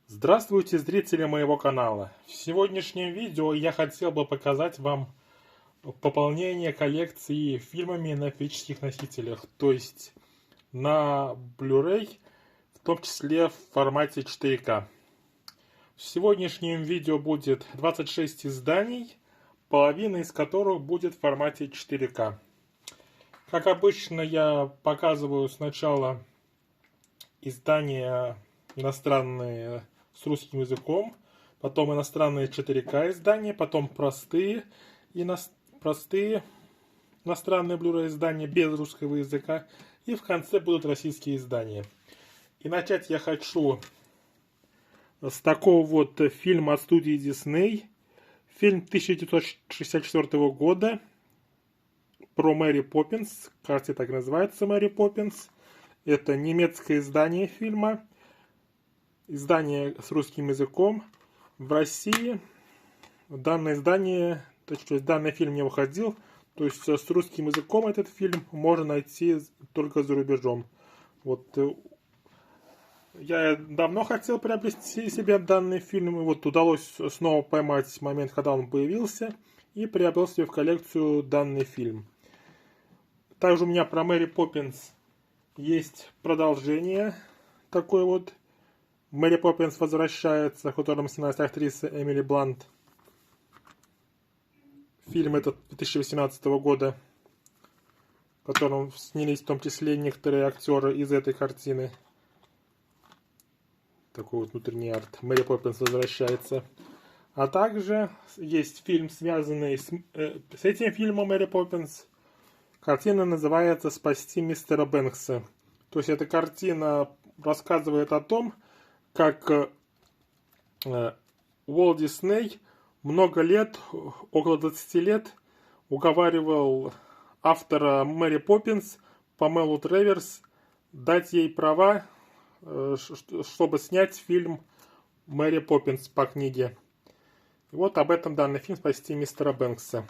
Здравствуйте, зрители моего канала! В сегодняшнем видео я хотел бы показать вам пополнение коллекции фильмами на физических носителях, то есть на Blu-ray, в том числе в формате 4К. В сегодняшнем видео будет 26 изданий, половина из которых будет в формате 4К. Как обычно, я показываю сначала издания иностранные с русским языком, потом иностранные 4К издания, потом простые иностранные Blu-ray издания без русского языка, и в конце будут российские издания. И начать я хочу с такого вот фильма от студии Disney. Фильм 1964 года про Мэри Поппинс. Кажется, так называется, Мэри Поппинс. Это немецкое издание фильма. Издание с русским языком. В России данное издание, данный фильм не выходил. То есть с русским языком этот фильм можно найти только за рубежом. Вот я давно хотел приобрести себе данный фильм. И вот удалось снова поймать момент, когда он появился. И приобрел себе в коллекцию данный фильм. Также у меня про Мэри Поппинс есть продолжение. Такое вот. Мэри Поппинс возвращается, в котором снялась актриса Эмили Блант. Фильм этот 2018 года, в котором снялись в том числе некоторые актеры из этой картины. Такой вот внутренний арт. Мэри Поппинс возвращается. А также есть фильм, связанный с этим фильмом Мэри Поппинс. Картина называется «Спасти мистера Бэнкса». То есть эта картина рассказывает о том, как Уолт Дисней много лет, около 20 лет, уговаривал автора Мэри Поппинс, Памелу Треверс, дать ей права, чтобы снять фильм Мэри Поппинс по книге. И вот об этом данный фильм «Спасти мистера Бэнкса».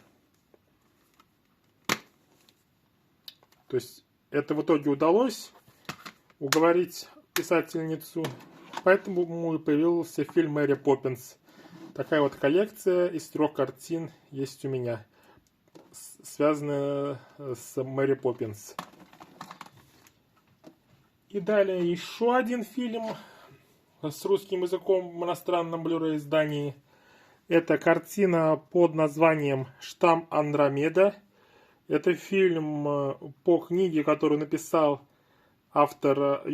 То есть это в итоге удалось уговорить писательницу. Поэтому и появился фильм «Мэри Поппинс». Такая вот коллекция из 3 картин есть у меня, связанная с Мэри Поппинс. И далее еще один фильм с русским языком в иностранном Blu-ray издании. Это картина под названием «Штамм Андромеда». Это фильм по книге, которую написал автор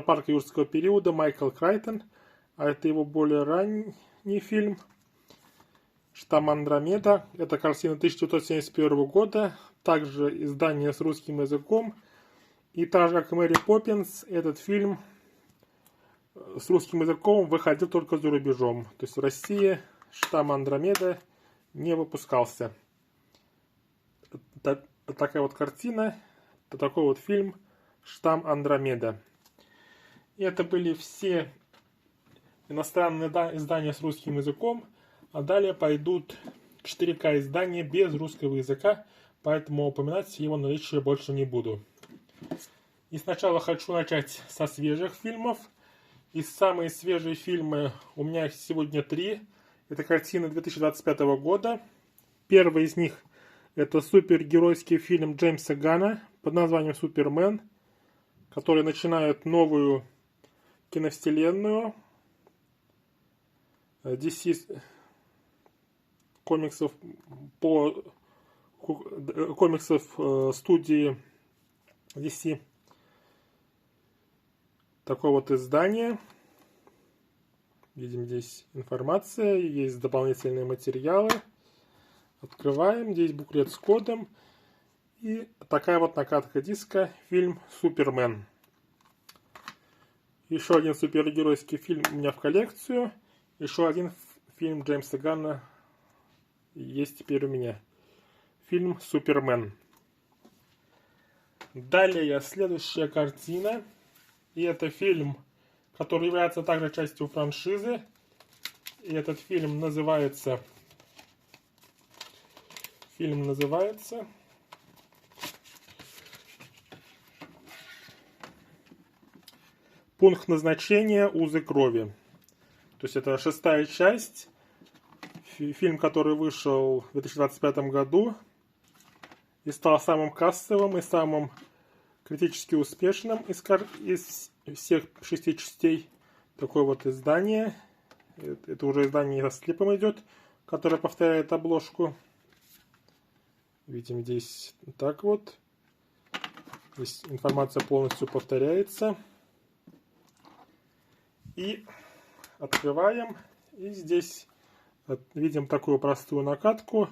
«Парка юрского периода» Майкл Крайтон. А это его более ранний фильм «Штамм Андромеда». Это картина 1971 года. Также издание с русским языком. И так же, как и Мэри Поппинс, этот фильм с русским языком выходил только за рубежом. То есть в России «Штамм Андромеда» не выпускался. Такая вот картина. Это такой вот фильм «Штамм Андромеда». И это были все иностранные издания с русским языком. А далее пойдут 4К издания без русского языка. Поэтому упоминать его наличие больше не буду. И сначала хочу начать со свежих фильмов. И самые свежие фильмы у меня сегодня 3. Это картины 2025 года. Первый из них это супергеройский фильм Джеймса Ганна под названием «Супермен», который начинает новую киновселенную DC комиксов студии DC. Такое вот издание. Видим здесь информация, есть дополнительные материалы. Открываем, здесь буклет с кодом. И такая вот накатка диска, фильм «Супермен». Еще один супергеройский фильм у меня в коллекцию. Еще один фильм Джеймса Ганна есть теперь у меня. Фильм «Супермен». Далее следующая картина. И это фильм, который является также частью франшизы. И этот фильм называется Пункт назначения «Узы крови». То есть это 6-я часть. Фильм, который вышел в 2025 году и стал самым кассовым и самым критически успешным из всех 6 частей. Такое вот издание. Это уже издание со слипом идет, которое повторяет обложку. Видим здесь так вот. Здесь информация полностью повторяется. И открываем. И здесь видим такую простую накатку.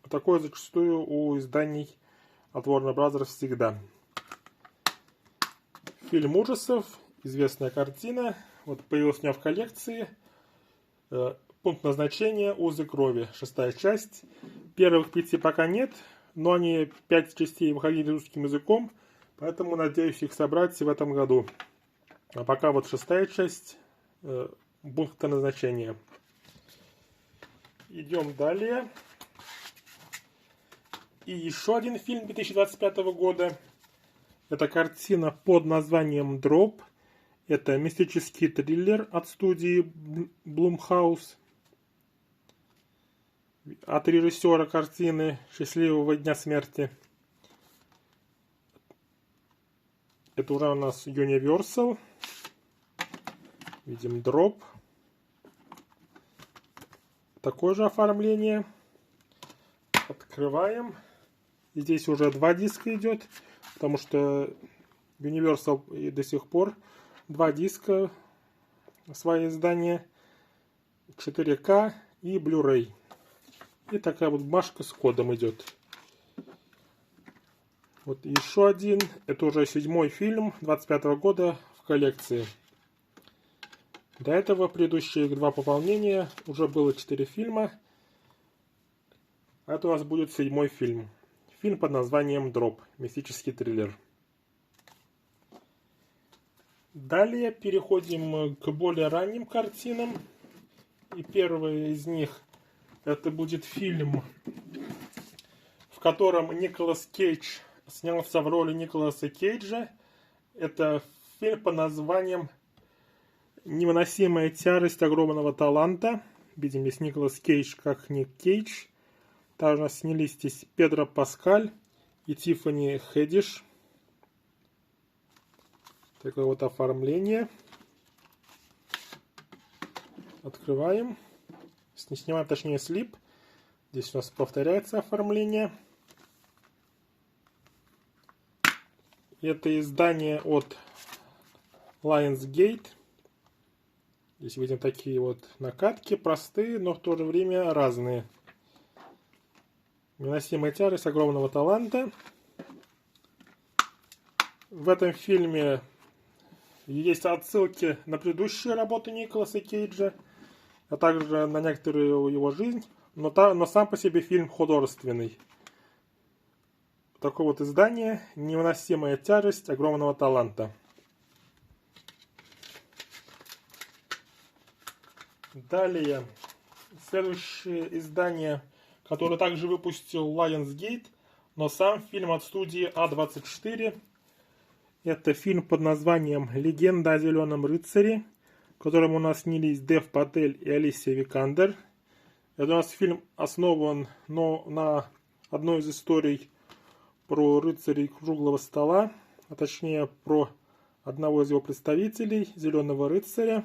Такое зачастую у изданий от Warner Bros. Всегда. Фильм ужасов. Известная картина. Вот появилась у меня в коллекции. Пункт назначения «Узы крови». 6-я часть. Первых 5 пока нет, но они 5 частей выходили русским языком, поэтому надеюсь их собрать в этом году. А пока вот 6-я часть пункта назначения. Идем далее. И еще один фильм 2025 года. Это картина под названием «Дроп». Это мистический триллер от студии Blumhouse. От режиссера картины «Счастливого дня смерти». Это уже у нас Universal. Видим «Дроп». Такое же оформление. Открываем. И здесь уже 2 диска идет, потому что Universal и до сих пор 2 диска, свои издания, 4К и Blu-ray. И такая вот бумажка с кодом идет. Вот еще один. Это уже 7-й фильм 2025 года в коллекции. До этого предыдущие 2 пополнения. Уже было 4 фильма. А это у нас будет 7-й фильм. Фильм под названием «Дроп». Мистический триллер. Далее переходим к более ранним картинам. И первый из них это будет фильм, в котором Николас Кейдж снялся в роли Николаса Кейджа. Это фильм под названием «Невыносимая тяжесть огромного таланта». Видим здесь Николас Кейдж как Ник Кейдж. Также снялись здесь Педро Паскаль и Тиффани Хэддиш. Такое вот оформление. Открываем. Снимаем, точнее, слип. Здесь у нас повторяется оформление. Это издание от Lionsgate. Здесь видим такие вот накатки, простые, но в то же время разные. Невыносимая тяжесть огромного таланта. В этом фильме есть отсылки на предыдущие работы Николаса Кейджа, а также на некоторую его жизнь, но сам по себе фильм художественный. Такое вот издание «Невыносимая тяжесть огромного таланта». Далее, следующее издание, которое также выпустил Lionsgate, но сам фильм от студии А24. Это фильм под названием «Легенда о Зеленом рыцаре», в котором у нас снялись Дев Патель и Алисия Викандер. Это у нас фильм основан на одной из историй про рыцарей круглого стола, а точнее про одного из его представителей, Зеленого рыцаря.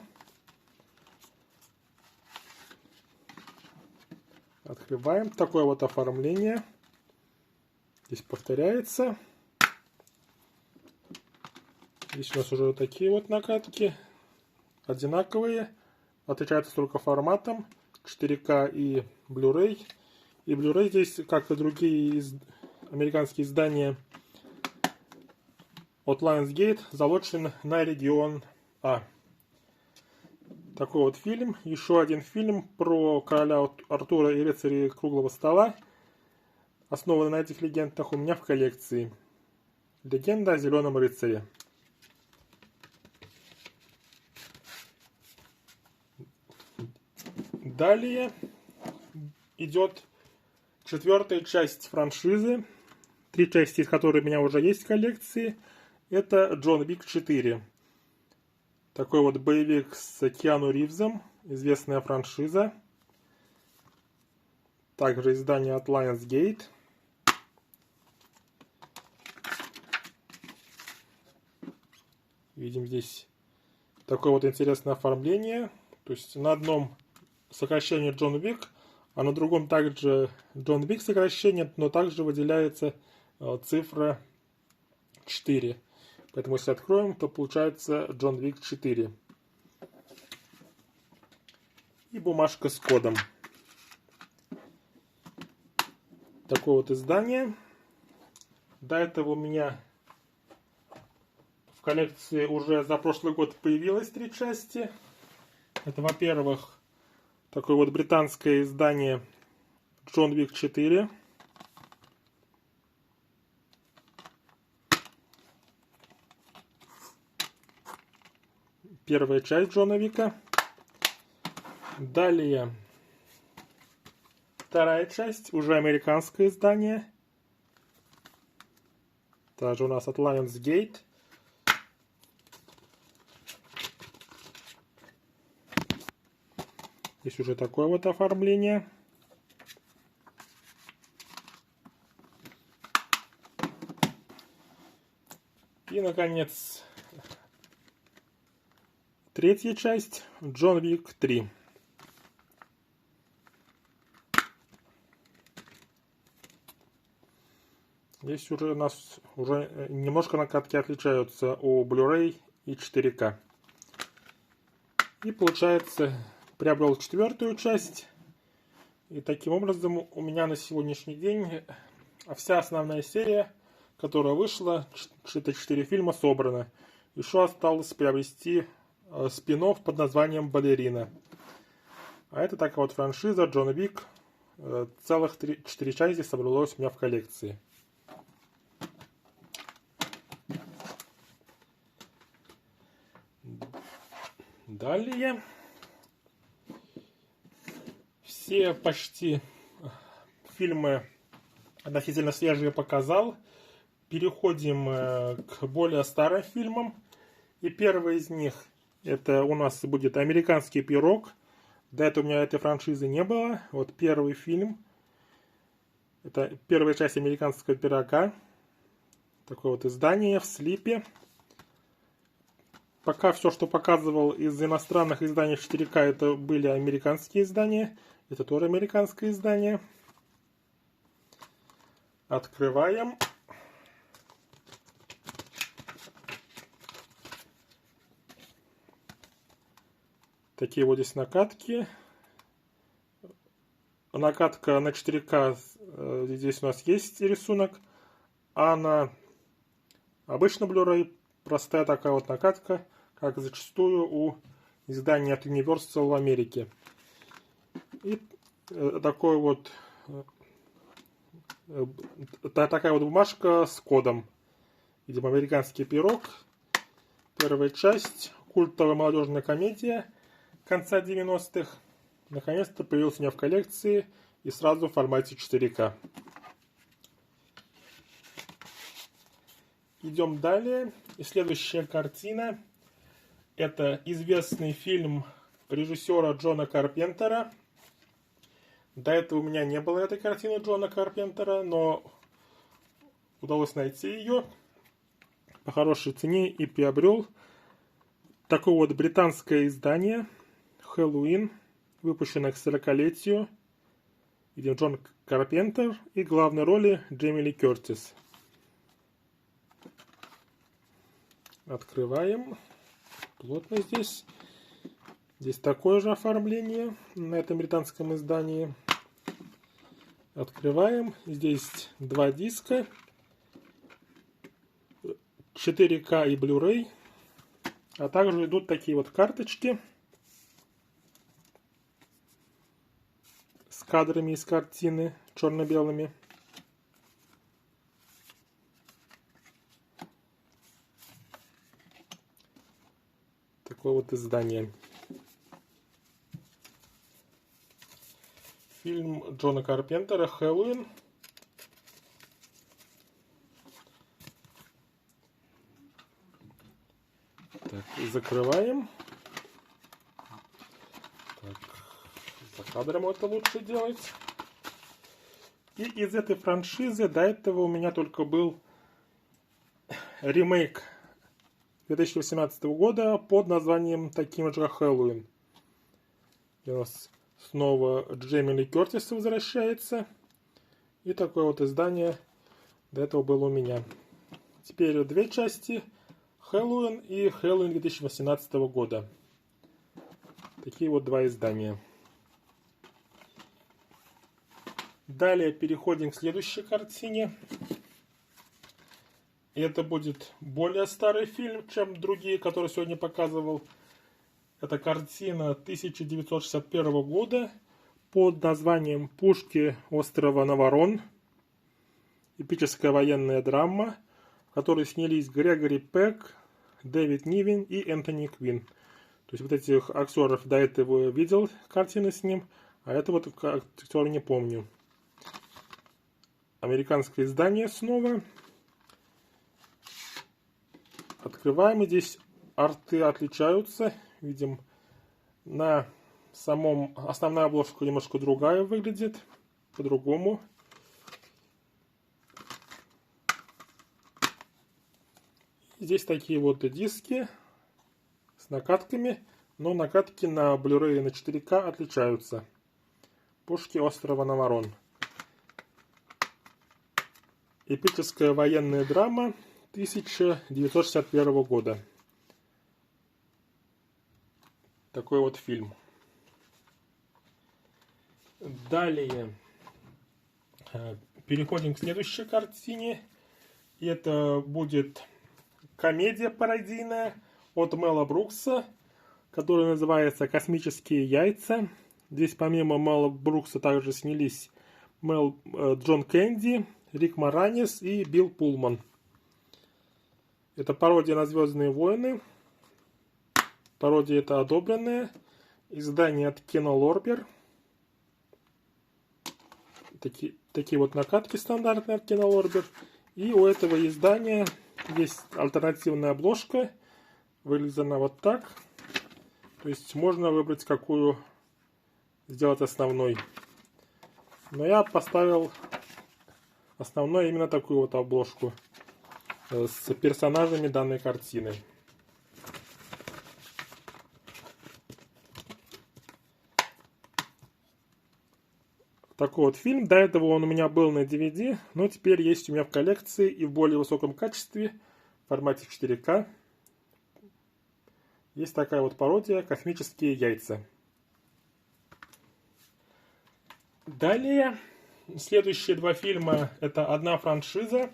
Открываем. Такое вот оформление. Здесь повторяется. Здесь у нас уже вот такие вот накатки. Одинаковые. Отличаются только форматом. 4К и Blu-ray. И Blu-ray здесь, как и другие американские издания от Lionsgate, залочен на регион А. Такой вот фильм. Еще один фильм про короля Артура и рыцарей круглого стола. Основанный на этих легендах у меня в коллекции. Легенда о Зеленом рыцаре. Далее идет 4-я часть франшизы. 3 части из которых у меня уже есть в коллекции. Это Джон Уик 4. Такой вот боевик с Киану Ривзом, известная франшиза. Также издание от Lionsgate. Видим здесь такое вот интересное оформление. То есть на одном сокращение Джон Уик, а на другом также Джон Уик сокращение, но также выделяется цифра 4. Поэтому если откроем, то получается Джон Уик 4. И бумажка с кодом. Такое вот издание. До этого у меня в коллекции уже за прошлый год появилось 3 части. Это, во-первых, такое вот британское издание Джон Уик 4. Первая часть Джона Уика. Далее вторая часть, уже американское издание. Также у нас от Lionsgate. Здесь уже такое вот оформление. И, наконец, третья часть, Джон Уик 3. Здесь уже у нас немножко накатки отличаются у Blu-ray и 4К. И получается, приобрел 4-ю часть. И таким образом у меня на сегодняшний день вся основная серия, которая вышла, это 4 фильма, собрана. Еще осталось приобрести спин-офф под названием «Балерина». А это такая вот франшиза Джон Уик. Целых 4 части собралось у меня в коллекции. Далее. Все почти фильмы относительно свежие показал. Переходим к более старым фильмам. И первый из них это у нас будет «Американский пирог». До этого у меня этой франшизы не было. Вот первый фильм. Это первая часть «Американского пирога». Такое вот издание в слипе. Пока все, что показывал из иностранных изданий в 4К, это были американские издания. Это тоже американское издание. Открываем. Такие вот здесь накатки. Накатка на 4К, здесь у нас есть рисунок. А на обычном Blu-ray простая такая вот накатка, как зачастую у издания от Universal в Америке. И такая вот бумажка с кодом. Видимо, «Американский пирог». Первая часть. Культовая молодежная комедия конца 90-х. Наконец-то появился у меня в коллекции и сразу в формате 4К. Идем далее. И следующая картина. Это известный фильм режиссера Джона Карпентера. До этого у меня не было этой картины Джона Карпентера, но удалось найти ее по хорошей цене и приобрел. Такое вот британское издание «Хэллоуин», выпущено к 40-летию. Видим Джон Карпентер и в главной роли Джейми Ли Кертис. Открываем. Плотно здесь. Здесь такое же оформление на этом британском издании. Открываем. Здесь 2 диска. 4К и Blu-ray. А также идут такие вот карточки с кадрами из картины черно-белыми. Такое вот издание. Фильм Джона Карпентера «Хэллоуин». Так, закрываем. Так, за кадром это лучше делать. И из этой франшизы до этого у меня только был ремейк 2018 года под названием таким же «Хэллоуин». И у нас снова Джейми Ли Кертис возвращается. И такое вот издание до этого было у меня. Теперь две части. Хэллоуин и Хэллоуин 2018 года. Такие вот два издания. Далее переходим к следующей картине. Это будет более старый фильм, чем другие, которые сегодня показывал. Это картина 1961 года под названием «Пушки острова Наварон». Эпическая военная драма, в которой снялись Грегори Пек, Дэвид Нивен и Энтони Квин. То есть вот этих актеров до этого видел картины с ним, а этого актера не помню. Американское издание снова. Открываем, и здесь арты отличаются. Видим, на самом основная обложка немножко другая выглядит, по-другому. Здесь такие вот диски с накатками, но накатки на Blu-ray и на 4К отличаются. Пушки острова Наварон. Эпическая военная драма 1961 года. Такой вот фильм. Далее переходим к следующей картине. И это будет комедия пародийная от Мела Брукса, которая называется «Космические яйца». Здесь помимо Мела Брукса также снялись Джон Кенди, Рик Моранес и Билл Пулман. Это пародия на «Звездные войны». Пародия это одобренная. Издание от Кино Лорбер. Такие вот накатки стандартные от Кино Лорбер. И у этого издания есть альтернативная обложка. Выглядит она вот так. То есть можно выбрать, какую сделать основной. Но я поставил основной именно такую вот обложку с персонажами данной картины. Такой вот фильм. До этого он у меня был на DVD, но теперь есть у меня в коллекции и в более высоком качестве, в формате 4К. Есть такая вот пародия «Космические яйца». Далее, следующие два фильма – это одна франшиза.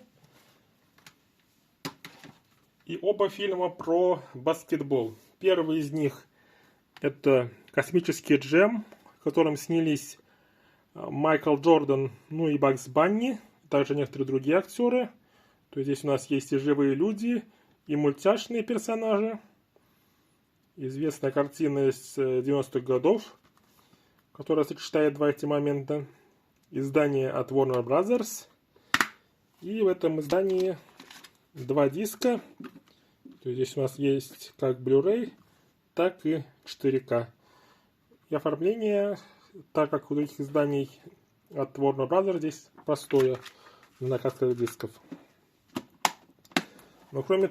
И оба фильма про баскетбол. Первый из них – это «Космический джем», в котором снялись Майкл Джордан, ну и Бакс Банни, также некоторые другие актеры. То есть здесь у нас есть и живые люди, и мультяшные персонажи. Известная картина из 90-х годов, которая сочетает два эти момента. Издание от Warner Brothers. И в этом издании два диска. То есть здесь у нас есть как Blu-ray, так и 4К. И оформление, так как у других изданий от Warner Brothers, здесь простое на накатках дисков. Но кроме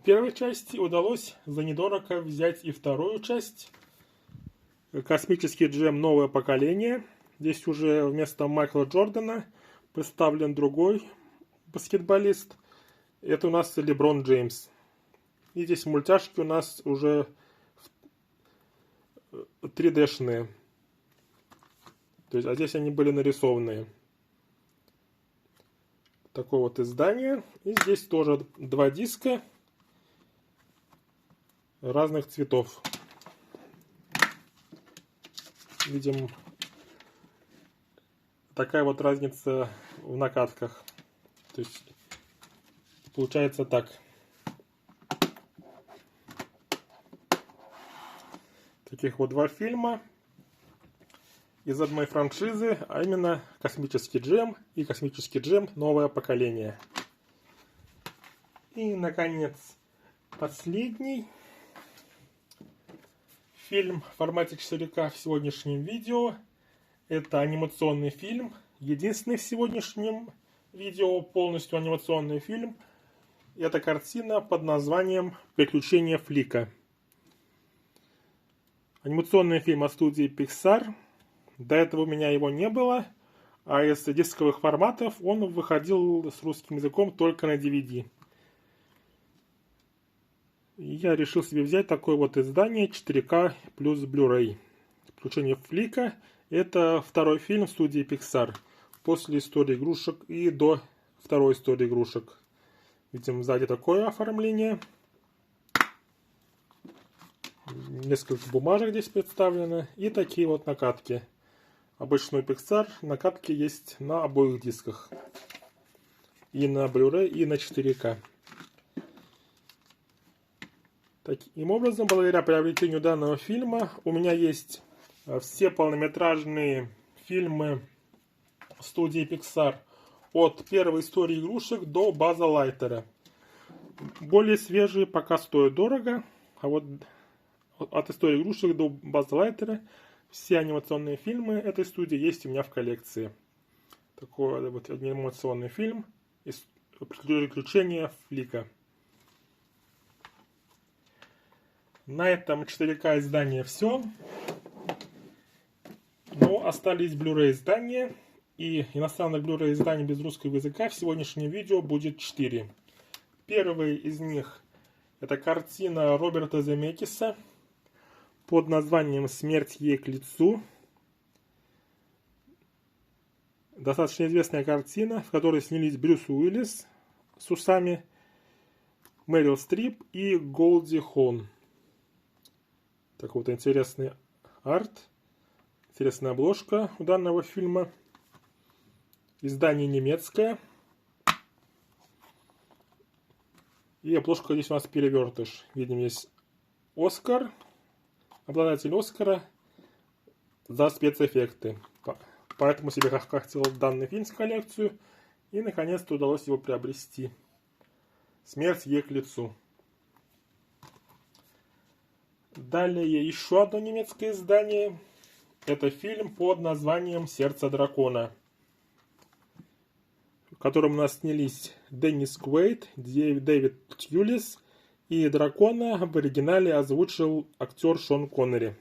первой части удалось за недорого взять и вторую часть. «Космический джем. Новое поколение». Здесь уже вместо Майкла Джордана представлен другой баскетболист. Это у нас Леброн Джеймс. И здесь мультяшки у нас уже 3D-шные. То есть, а здесь они были нарисованные. Такое вот издание. И здесь тоже два диска разных цветов. Видим, такая вот разница в накатках. То есть получается так. Таких вот два фильма из одной франшизы, а именно «Космический джем» и «Космический джем. Новое поколение». И, наконец, последний. Фильм в формате 4К в сегодняшнем видео. Это анимационный фильм. Единственный в сегодняшнем видео полностью анимационный фильм. Это картина под названием «Приключения Флика». Анимационный фильм от студии Pixar. До этого у меня его не было. А из дисковых форматов он выходил с русским языком только на DVD. И я решил себе взять такое вот издание 4К плюс Blu-ray. «Приключения Флика» — это второй фильм студии Pixar. После «Истории игрушек» и до второй «Истории игрушек». Видим сзади такое оформление. Несколько бумажек здесь представлено. И такие вот накатки. Обычно у Pixar накатки есть на обоих дисках. И на Blu-ray, и на 4К. Таким образом, благодаря приобретению данного фильма, у меня есть все полнометражные фильмы студии Pixar. От первой «Истории игрушек» до «База Лайтера». Более свежие пока стоят дорого. А вот от «Истории игрушек» до «База Лайтера» все анимационные фильмы этой студии есть у меня в коллекции. Такой вот анимационный фильм «Приключения Флика». На этом 4К издание все. Но остались Blu-ray издания. И иностранных Blu-ray изданий без русского языка в сегодняшнем видео будет 4. Первый из них — это картина Роберта Земекиса под названием «Смерть ей к лицу». Достаточно известная картина, в которой снялись Брюс Уиллис с усами, Мэрил Стрип и Голди Хон. Так вот, интересный арт, интересная обложка у данного фильма. Издание немецкое. И обложка здесь у нас перевертыш. Видим, есть Оскар, обладатель Оскара за спецэффекты. Поэтому себе хотел данный фильм в коллекцию. И наконец-то удалось его приобрести. «Смерть ей к лицу». Далее еще одно немецкое издание. Это фильм под названием «Сердце дракона», в котором у нас снялись Деннис Куэйд, Дэвид Тьюлис, и дракона в оригинале озвучил актер Шон Коннери.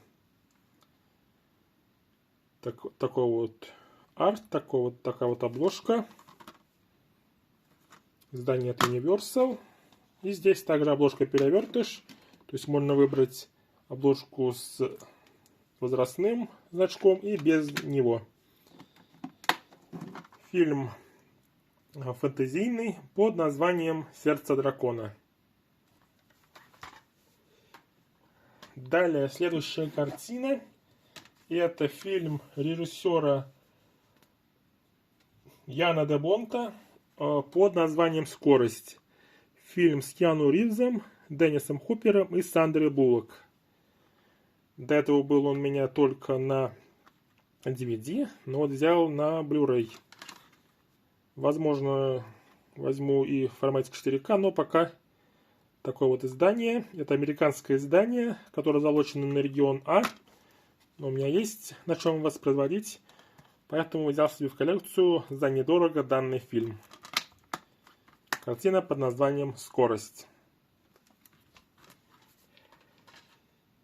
Такой вот арт, такая вот обложка. Издание от Universal. И здесь также обложка перевертыш. То есть можно выбрать обложку с возрастным значком и без него. Фильм фэнтезийный под названием «Сердце дракона». Далее, следующая картина. Это фильм режиссера Яна де Бонта под названием «Скорость». Фильм с Киану Ривзом, Деннисом Хоппером и Сандрой Буллок. До этого был он у меня только на DVD, но вот взял на Blu-ray. Возможно, возьму и в формате 4К, но пока такое вот издание. Это американское издание, которое залочено на регион А. Но у меня есть на чем воспроизводить, поэтому взял себе в коллекцию за недорого данный фильм. Картина под названием «Скорость».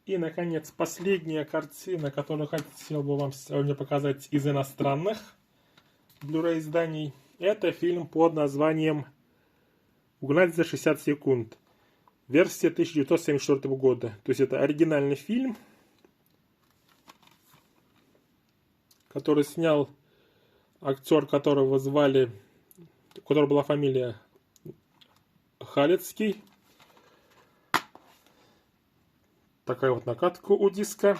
И, наконец, последняя картина, которую хотел бы вам сегодня показать из иностранных Blu-ray изданий. Это фильм под названием «Угнать за 60 секунд». Версия 1974 года. То есть это оригинальный фильм, который снял актер, которого звали, у которого была фамилия Халецкий. Такая вот накатка у диска.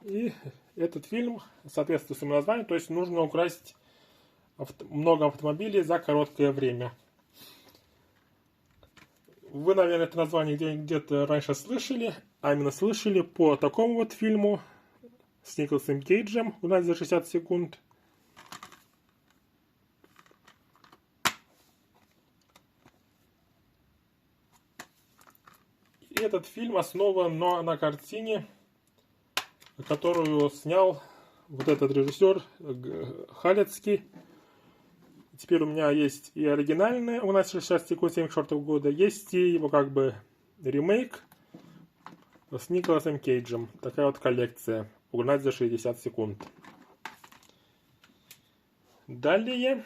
И этот фильм соответствует своему названию, то есть нужно украсть много автомобилей за короткое время. Вы, наверное, это название где-то раньше слышали, а именно слышали по такому вот фильму с Николасом Кейджем «Угнать за 60 секунд». И этот фильм основан на картине, которую снял вот этот режиссер Халецкий. Теперь у меня есть и оригинальная, у нас сейчас текут 1974 года, есть и его как бы ремейк с Николасом Кейджем. Такая вот коллекция. Угнать за 60 секунд. Далее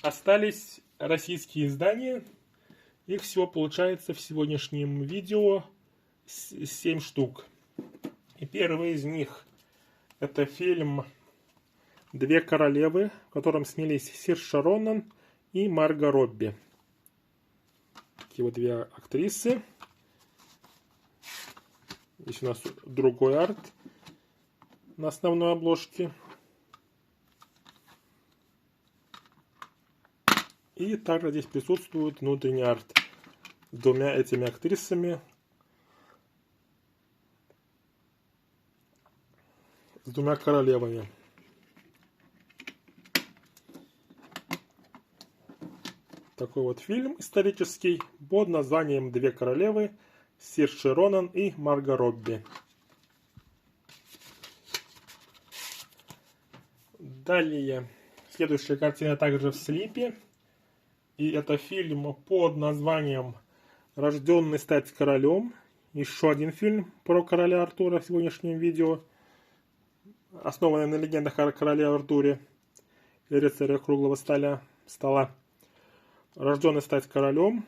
остались российские издания. Их всего получается в сегодняшнем видео 7 штук. И первый из них это фильм «Две королевы», в котором снялись Сирша Ронан и Марго Робби. Такие вот две актрисы. Здесь у нас другой арт на основной обложке. И также здесь присутствует внутренний арт с двумя этими актрисами. С двумя королевами. Такой вот фильм исторический под названием «Две королевы» с Сиршей Ронан и Марго Робби. Далее, следующая картина также в слипе. И это фильм под названием «Рожденный стать королем». Еще один фильм про короля Артура в сегодняшнем видео. Основанный на легендах о короле Артуре и рыцаре круглого стола. «Рожденный стать королем».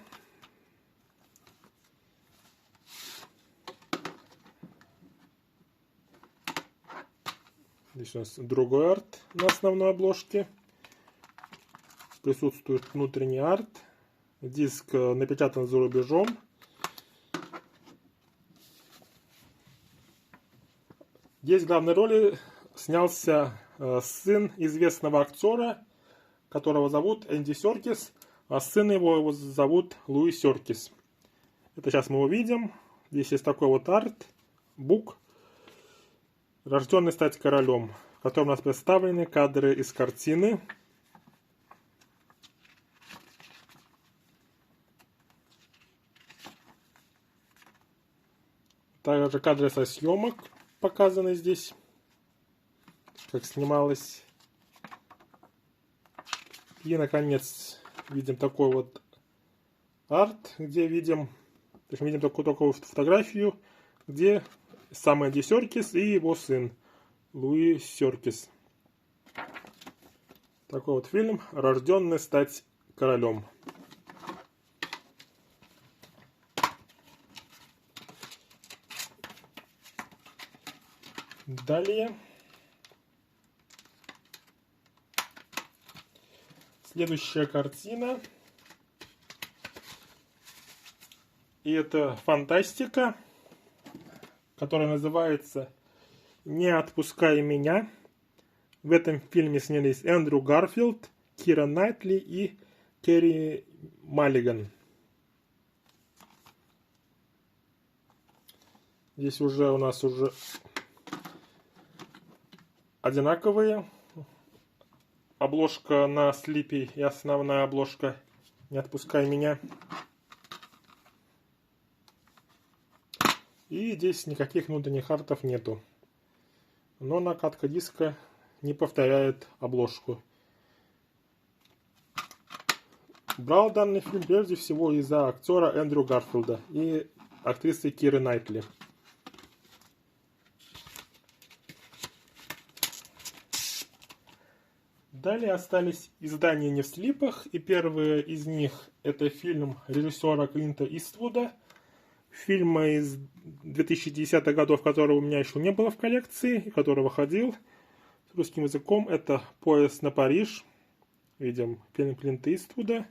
Здесь у нас другой арт на основной обложке. Присутствует внутренний арт. Диск напечатан за рубежом. Здесь в главной роли снялся сын известного актера, которого зовут Энди Серкис, а сына его зовут Луи Серкис. Это сейчас мы увидим. Здесь есть такой вот арт, бук, «Рожденный стать королем», в котором у нас представлены кадры из картины. Также кадры со съемок показаны здесь, как снималось. И, наконец, видим такой вот арт, где видим такую фотографию, где сам Энди Серкис и его сын Луи Серкис. Такой вот фильм «Рожденный стать королем». Далее. Следующая картина. И это фантастика, которая называется «Не отпускай меня». В этом фильме снялись Эндрю Гарфилд, Кира Найтли и Керри Маллиган. Здесь уже у нас одинаковые. Обложка на слипе и основная обложка «Не отпускай меня». И здесь никаких внутренних артов нету. Но накатка диска не повторяет обложку. Брал данный фильм прежде всего из-за актера Эндрю Гарфилда и актрисы Киры Найтли. Далее остались издания не в слипах, и первые из них это фильм режиссера Клинта Иствуда, фильма из 2010-х годов, которого у меня еще не было в коллекции, который выходил с русским языком, это «Поезд на Париж». Видим фильм Клинта Иствуда.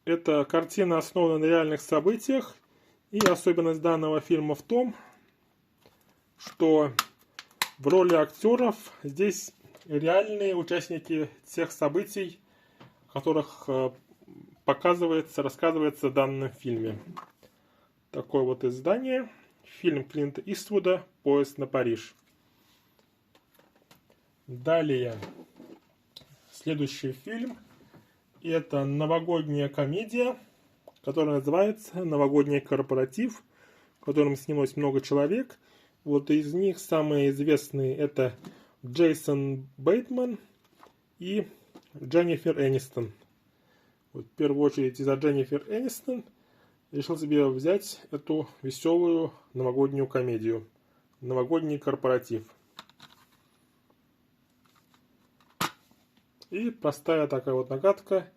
Эта картина основана на реальных событиях, и особенность данного фильма в том, что в роли актеров здесь реальные участники тех событий, о которых рассказывается в данном фильме. Такое вот издание. Фильм Клинта Иствуда «Поезд на Париж». Далее. Следующий фильм. Это новогодняя комедия, который называется «Новогодний корпоратив», в котором снялось много человек. Вот из них самые известные это Джейсон Бейтман и Дженнифер Энистон. Вот, в первую очередь из-за Дженнифер Энистон решил себе взять эту веселую новогоднюю комедию «Новогодний корпоратив». И простая такая вот нагадка,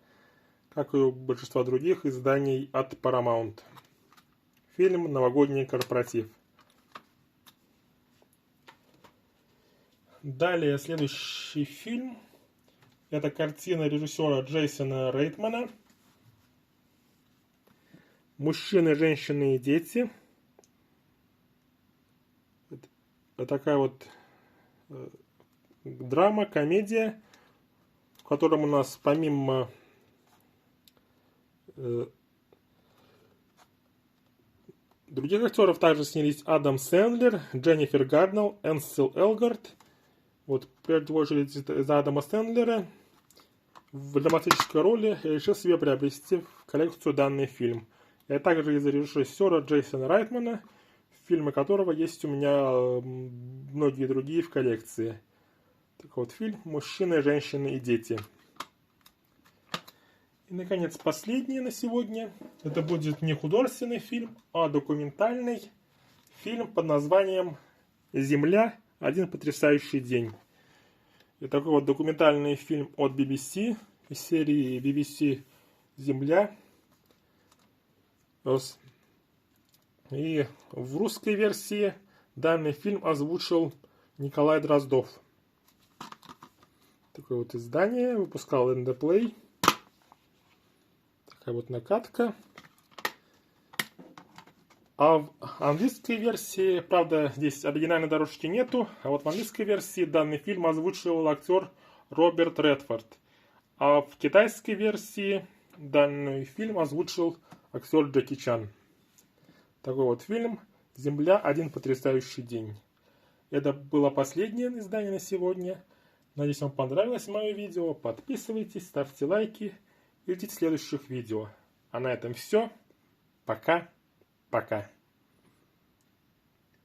как и у большинства других изданий от Paramount. Фильм «Новогодний корпоратив». Далее, следующий фильм. Это картина режиссера Джейсона Рейтмана. «Мужчины, женщины и дети». Это такая вот драма, комедия, в котором у нас помимо других актеров также снялись Адам Сэндлер, Дженнифер Гарнелл, Энсел Элгарт. Вот, прежде очередь, из-за Адама Сэндлера в драматической роли я решил себе приобрести в коллекцию данный фильм. И также из-за режиссера Джейсона Рейтмана, фильмы которого есть у меня многие другие в коллекции. Так вот, фильм «Мужчины, женщины и дети». И, наконец, последний на сегодня. Это будет не художественный фильм, а документальный фильм под названием «Земля. Один потрясающий день». И такой вот документальный фильм от BBC, из серии BBC «Земля». И в русской версии данный фильм озвучил Николай Дроздов. Такое вот издание выпускал NDPlay. Такая вот накатка. А в английской версии, правда, здесь оригинальной дорожки нету, а вот в английской версии данный фильм озвучивал актер Роберт Редфорд. А в китайской версии данный фильм озвучил актер Джеки Чан. Такой вот фильм «Земля. Один потрясающий день». Это было последнее издание на сегодня. Надеюсь, вам понравилось мое видео. Подписывайтесь, ставьте лайки и ждите следующих видео. А на этом все. Пока. Пока.